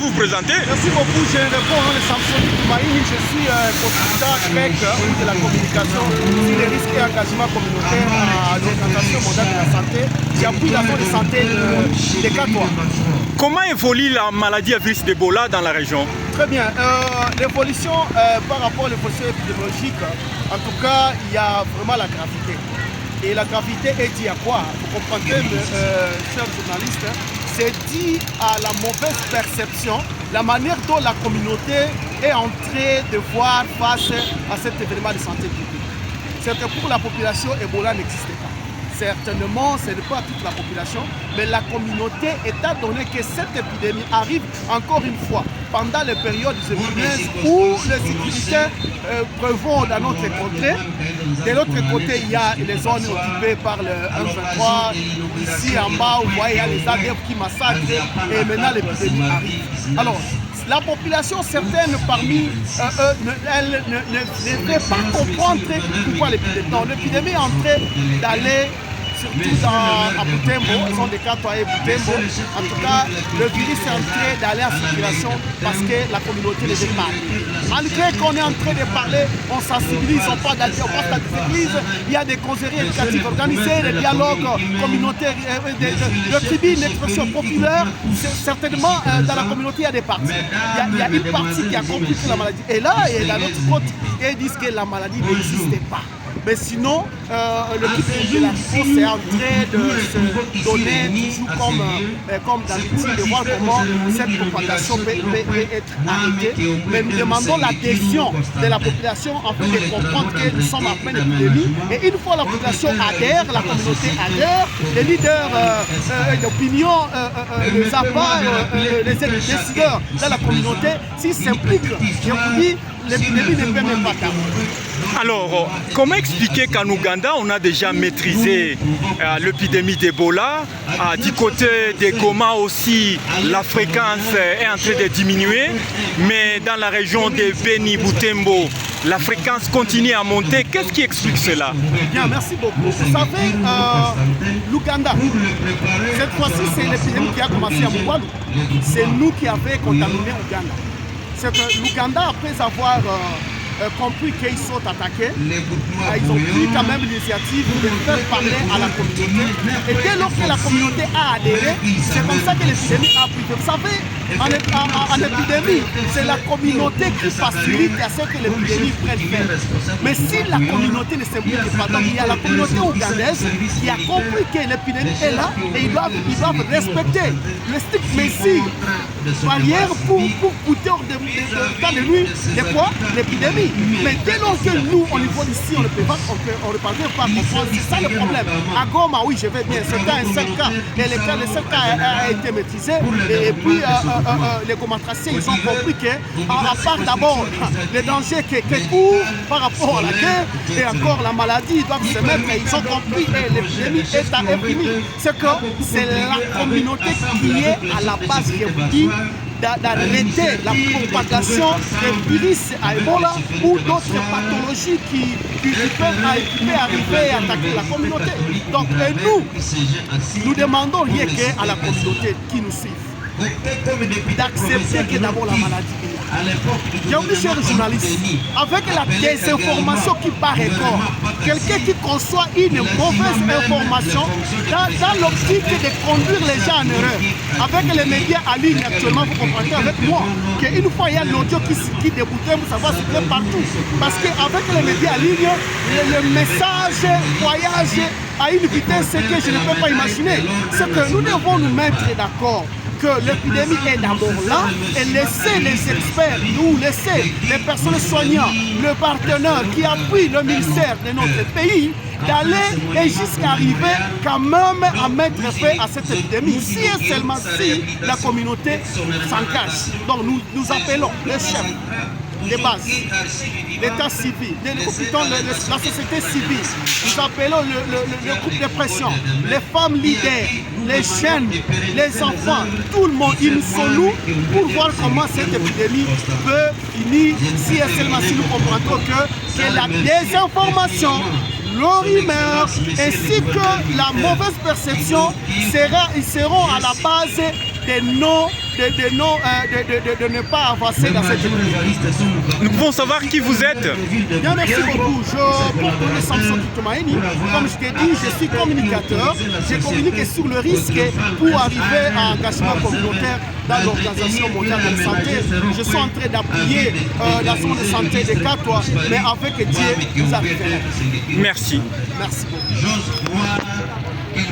vous vous présenter? Merci beaucoup, je réponds à Samson Maïni, je suis consultant grec de la communication sur les risques et engagements communautaires à l'Organisation mondiale de la santé. J'appuie la zone de santé des Catois. Comment évolue la maladie à virus d'Ebola dans la région? Très bien. L'évolution par rapport à l'évolution épidémiologique, en tout cas, il y a vraiment la gravité. Et la gravité est due à quoi? Vous comprenez, chers journalistes, c'est dû à la mauvaise perception, la manière dont la communauté est en train de voir face à cet événement de santé publique. C'est que pour la population, Ebola n'existait pas. Certainement, ce n'est pas toute la population, mais la communauté, étant donné que cette épidémie arrive encore une fois pendant les périodes épineuses où les sécurités prévont dans notre contrée. De l'autre côté, il y a les zones occupées par le 1-23. Ici en bas, vous voyez, il y a les ADF qui massacrent et maintenant l'épidémie arrive. Alors, la population, certaines parmi eux, ne veulent pas comprendre pourquoi l'épidémie. Non, l'épidémie est en train d'aller surtout à Butembo, ils sont des cas toyés Butembo. En tout cas, le virus est en train d'aller en circulation parce que la communauté ne veut pas. Malgré qu'on est en train de parler, on sensibilise, on parle d'aller, on passe dans des églises, il y a des causeries éducatives organisées, des dialogues communautaires, de tribunes, d'expression populaire. Certainement, dans la communauté, il y a des partis. Il y a une partie qui a compris la maladie. Et là, il y a l'autre côté, ils disent que la maladie n'existait pas. Mais sinon, l'équipe de la France est en train de se donner toujours comme d'habitude, de voir comment cette propagation peut être arrêtée. Mais nous demandons l'adhésion de la population afin de comprendre que nous sommes en pleine épidémie. Et une fois la population adhère, la communauté adhère, les leaders d'opinion, les apports, les décideurs de la communauté, s'ils s'impliquent, je vous dis, l'épidémie ne peut même pas tarder. Alors, comment expliquer qu'en Ouganda, on a déjà maîtrisé l'épidémie d'Ebola? Du côté des Goma aussi, la fréquence est en train de diminuer, mais dans la région de Beni, Butembo, la fréquence continue à monter. Qu'est-ce qui explique cela? Bien, merci beaucoup. Vous savez, l'Ouganda, cette fois-ci, c'est l'épidémie qui a commencé à Moualou. C'est nous qui avons contaminé l'Ouganda. C'est que l'Ouganda, après avoir compris qu'ils sont attaqués, ils ont pris quand même l'initiative de faire parler à la communauté. Et dès lors que la communauté a adhéré, c'est comme ça que l'épidémie a pris. Vous savez, en épidémie, c'est la communauté qui facilite à ce que l'épidémie prenne fin. Mais si la communauté ne s'implique pas, donc il y a la communauté ougandaise qui a compris que l'épidémie est là et ils doivent respecter le strict mesures barrières pour coûter dans de lui de quoi? L'épidémie. Mais dès lors que nous, au niveau d'ici, on ne parvient pas à comprendre, c'est ça le problème. À Goma, oui, je vais bien, c'est un 5 cas, et les 5 cas a été maîtrisé, et puis les Gomatraciens, ils ont compris qu'à part d'abord les dangers qui courent par rapport à la guerre, et encore la maladie, ils doivent se mettre, et ils ont compris que l'épidémie est à infinie. C'est que c'est la communauté qui est à la base, je vous dis, d'arrêter la propagation des virus à Ebola ou d'autres pathologies qui peuvent arriver et attaquer la communauté. Donc nous demandons rien qu'à la communauté qui nous suit d'accepter que d'abord la maladie est là. J'ai oublié, chers journalistes, avec la désinformation qui paraît corps, quelqu'un qui conçoit une mauvaise information dans l'optique de conduire les gens en erreur. Avec les médias en ligne actuellement, vous comprenez avec moi qu'une fois il y a l'audio qui déboutait, ça va se faire partout. Parce qu'avec les médias en ligne, le message voyage à une vitesse que je ne peux pas imaginer. C'est que nous devons nous mettre d'accord que l'épidémie est d'abord là et laisser les experts, nous laisser les personnes soignantes, le partenaire qui appuie le ministère de notre pays d'aller et jusqu'à arriver quand même à mettre fin à cette épidémie. Si et seulement si la communauté s'engage. Donc nous appelons les chefs de base, l'état civil, la société civile, nous appelons le groupe de pression, les femmes leaders, les jeunes, les enfants, tout le monde, ils sont nous pour voir comment cette épidémie peut finir si et seulement si nous comprenons que la désinformation, le rumeur ainsi que la mauvaise perception seront à la base de nos de ne pas avancer dans cette équipe. Nous pouvons savoir qui vous êtes? Bien, merci beaucoup. Je m'appelle Samson Kitomaini. Comme je t'ai dit, je suis communicateur. Je communique sur le risque pour arriver à l'engagement communautaire dans l'Organisation mondiale de la santé. Je suis en train d'appuyer la zone de santé de Katoa, mais avec Dieu, nous arriverons. Merci. Merci beaucoup.